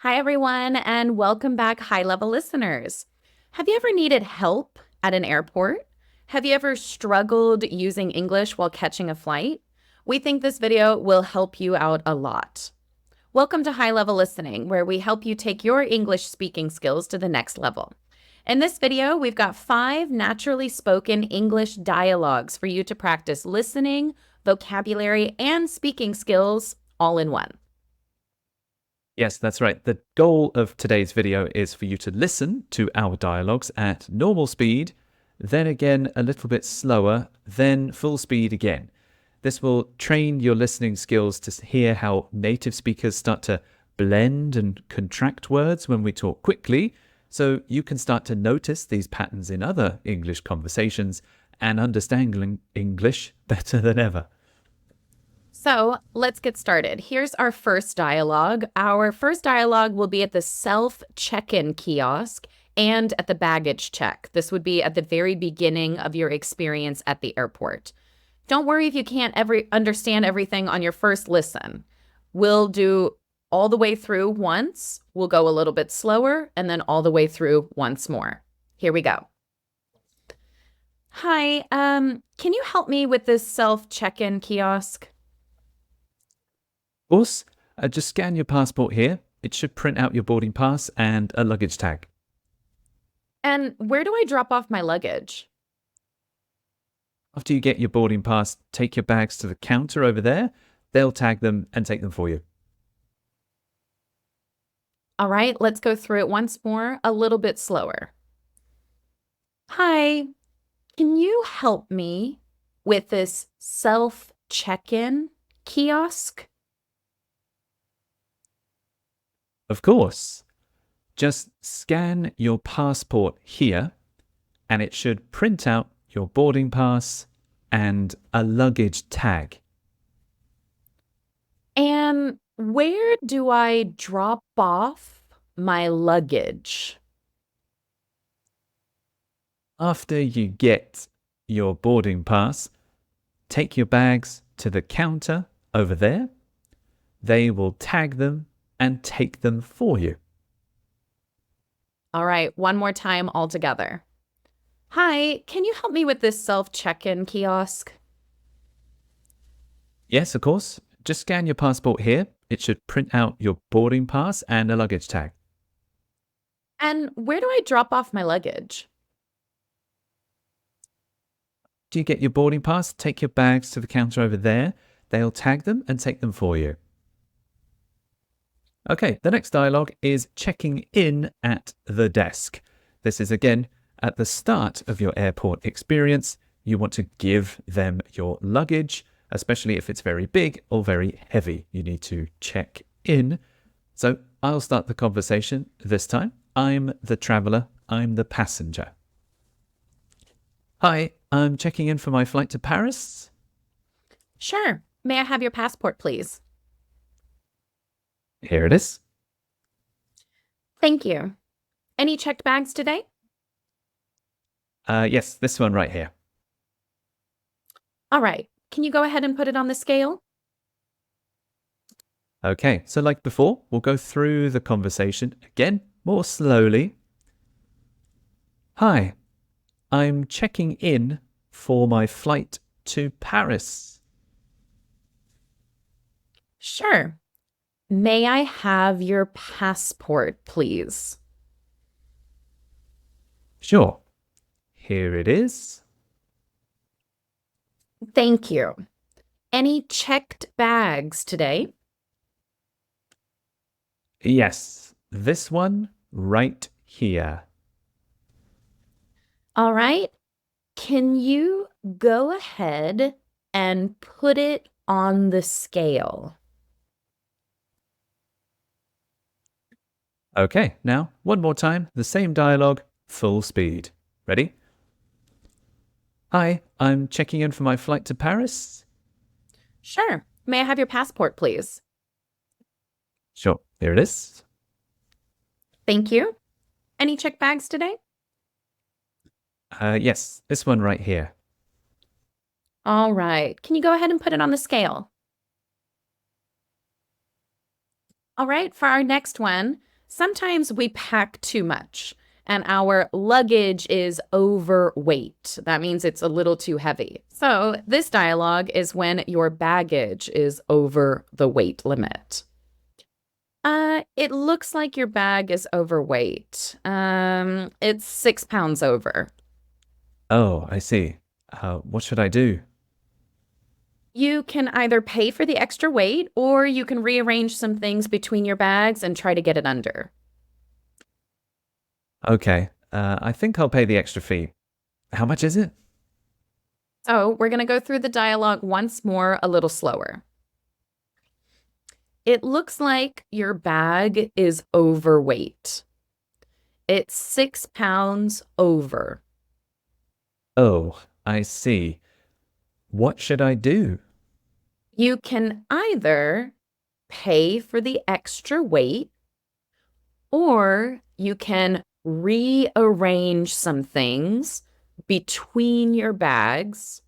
Hi, everyone, and welcome back, high-level listeners. Have you ever needed help at an airport? Have you ever struggled using English while catching a flight? We think this video will help you out a lot. Welcome to High-Level Listening, where we help you take your English speaking skills to the next level. In this video, we've got 5 naturally spoken English dialogues for you to practice listening, vocabulary, and speaking skills all in one. Yes, that's right. The goal of today's video is for you to listen to our dialogues at normal speed, then again a little bit slower, then full speed again. This will train your listening skills to hear how native speakers start to blend and contract words when we talk quickly, so you can start to notice these patterns in other English conversations and understand English better than ever. So let's get started. Here's our first dialogue. Our first dialogue will be at the self-check-in kiosk and at the baggage check. This would be at the very beginning of your experience at the airport. Don't worry if you can't understand everything on your first listen. We'll do all the way through once, we'll go a little bit slower, and then all the way through once more. Here we go. Hi, can you help me with this self-check-in kiosk? Of course, just scan your passport here. It should print out your boarding pass and a luggage tag. And where do I drop off my luggage? After you get your boarding pass, take your bags to the counter over there. They'll tag them and take them for you. All right, let's go through it once more, a little bit slower. Hi, can you help me with this self-check-in kiosk? Of course. Just scan your passport here, and it should print out your boarding pass and a luggage tag. And where do I drop off my luggage? After you get your boarding pass, take your bags to the counter over there. They will tag them and take them for you. All right, one more time all together. Hi, can you help me with this self-check-in kiosk? Yes, of course. Just scan your passport here. It should print out your boarding pass and a luggage tag. And where do I drop off my luggage? Do you get your boarding pass? Take your bags to the counter over there. They'll tag them and take them for you. Okay, the next dialogue is checking in at the desk. This is again at the start of your airport experience. You want to give them your luggage, especially if it's very big or very heavy. You need to check in. So I'll start the conversation this time. I'm the traveler. I'm the passenger. Hi, I'm checking in for my flight to Paris. Sure. May I have your passport, please? Here it is. Thank you. Any checked bags today? Yes, this one right here. All right. Can you go ahead and put it on the scale? Okay, so like before, we'll go through the conversation again, more slowly. Hi, I'm checking in for my flight to Paris. Sure. May I have your passport, please? Sure. Here it is. Thank you. Any checked bags today? Yes, this one right here. All right. Can you go ahead and put it on the scale? Okay, now one more time, the same dialogue, full speed. Ready? Hi, I'm checking in for my flight to Paris. Sure. May I have your passport, please? Sure, here it is. Thank you. Any checked bags today? Yes, this one right here. All right. Can you go ahead and put it on the scale? All right, for our next one, Sometimes we pack too much and our luggage is overweight. That means it's a little too heavy. So, this dialogue is when your baggage is over the weight limit. It looks like your bag is overweight. It's 6 pounds over. Oh, I see. What should I do? You can either pay for the extra weight or you can rearrange some things between your bags and try to get it under. Okay, I think I'll pay the extra fee. How much is it? So, we're going to go through the dialogue once more, a little slower. It looks like your bag is overweight. It's 6 pounds over. Oh, I see. What should I do? You can either pay for the extra weight or you can rearrange some things between your bags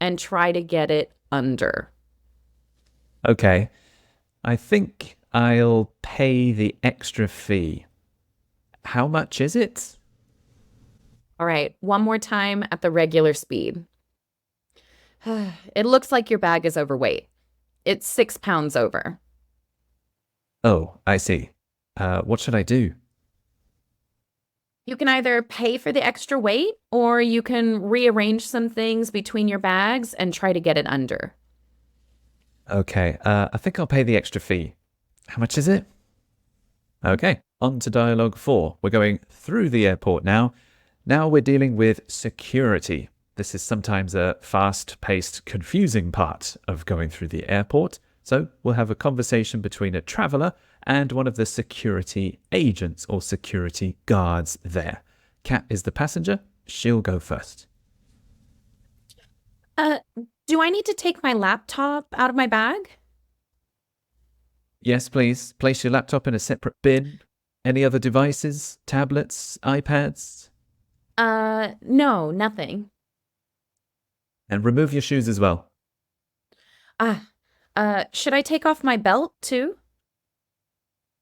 and try to get it under. Okay, I think I'll pay the extra fee. How much is it? All right, one more time at the regular speed. It looks like your bag is overweight. It's 6 pounds over. Oh, I see. What should I do? You can either pay for the extra weight or you can rearrange some things between your bags and try to get it under. Okay, I think I'll pay the extra fee. How much is it? Okay, on to dialogue 4. We're going through the airport now. Now we're dealing with security. This is sometimes a fast-paced, confusing part of going through the airport. So we'll have a conversation between a traveler and one of the security agents or security guards there. Kat is the passenger. She'll go first. Uh, do I need to take my laptop out of my bag? Yes, please. Place your laptop in a separate bin. Any other devices? Tablets? iPads? No, nothing. And remove your shoes as well. Should I take off my belt too?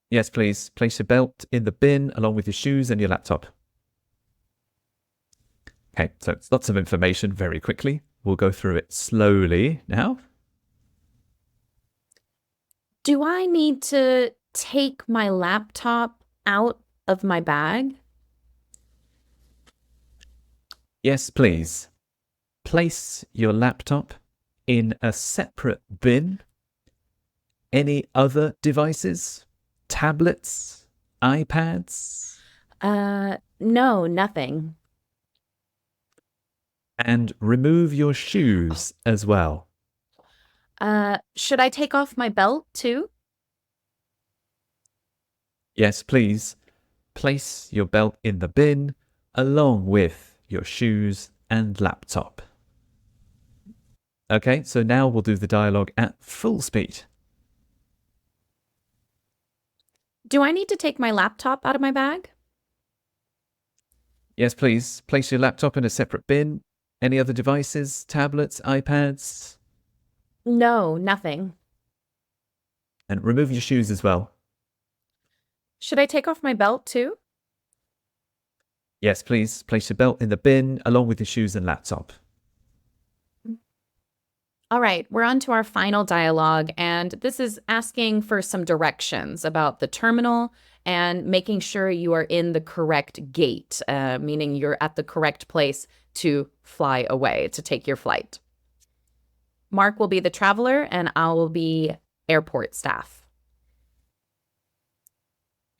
Yes, please. Place your belt in the bin along with your shoes and your laptop. Okay, so it's lots of information very quickly. We'll go through it slowly now. Do I need to take my laptop out of my bag? Yes, please. Place your laptop in a separate bin. Any other devices? Tablets? iPads? No, nothing. And remove your shoes as well. Should I take off my belt too? Yes, please. Place your belt in the bin along with your shoes and laptop. Okay, so now we'll do the dialogue at full speed. Do I need to take my laptop out of my bag? Yes, please. Place your laptop in a separate bin. Any other devices? Tablets? iPads? No, nothing. And remove your shoes as well. Should I take off my belt too? Yes, please. Place your belt in the bin along with your shoes and laptop. All right, we're on to our final dialogue, and this is asking for some directions about the terminal and making sure you are in the correct gate, meaning you're at the correct place to fly away, to take your flight. Mark will be the traveler, and I will be airport staff.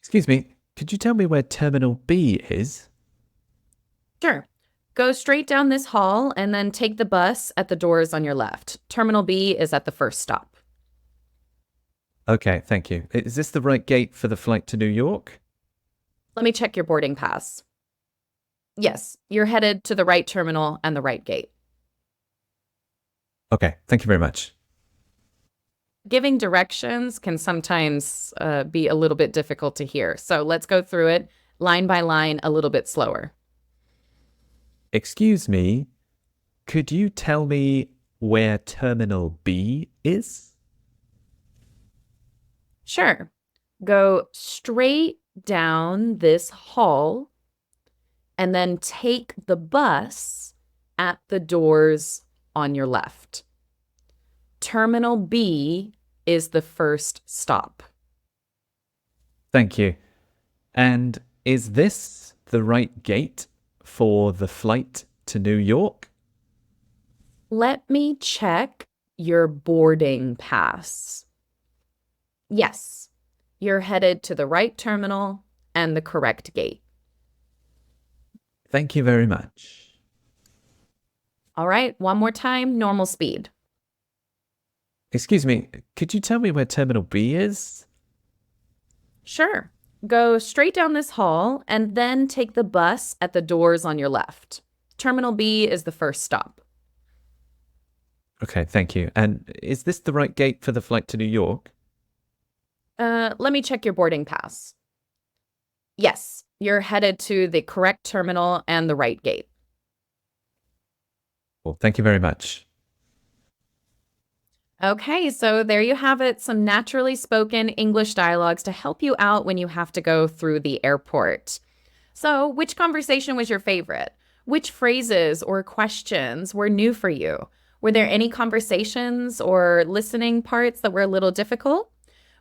Excuse me, could you tell me where Terminal B is? Sure. Go straight down this hall and then take the bus at the doors on your left. Terminal B is at the first stop. Okay, thank you. Is this the right gate for the flight to New York? Let me check your boarding pass. Yes, you're headed to the right terminal and the right gate. Okay, thank you very much. Giving directions can sometimes be a little bit difficult to hear. So let's go through it line by line a little bit slower. Excuse me, could you tell me where Terminal B is? Sure. Go straight down this hall and then take the bus at the doors on your left. Terminal B is the first stop. Thank you. And is this the right gate for the flight to New York? Let me check your boarding pass. Yes, you're headed to the right terminal and the correct gate. Thank you very much. All right, one more time, normal speed. Excuse me, could you tell me where Terminal B is? Sure. Go straight down this hall and then take the bus at the doors on your left. Terminal B is the first stop. Okay, thank you. And is this the right gate for the flight to New York? Let me check your boarding pass. Yes, you're headed to the correct terminal and the right gate. Well, thank you very much. Okay, so there you have it, some naturally spoken English dialogues to help you out when you have to go through the airport. So, which conversation was your favorite? Which phrases or questions were new for you? Were there any conversations or listening parts that were a little difficult?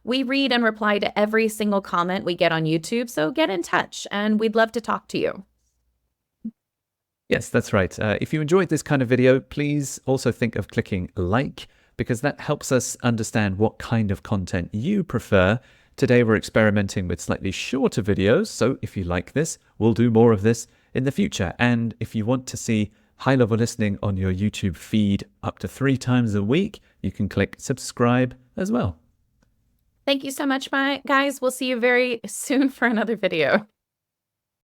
We read and reply to every single comment we get on YouTube, so get in touch and we'd love to talk to you. Yes, that's right. If you enjoyed this kind of video, please also think of clicking like, because that helps us understand what kind of content you prefer. Today we're experimenting with slightly shorter videos, so if you like this, we'll do more of this in the future. And if you want to see high-level listening on your YouTube feed up to 3 times a week, you can click subscribe as well. Thank you so much, guys. We'll see you very soon for another video.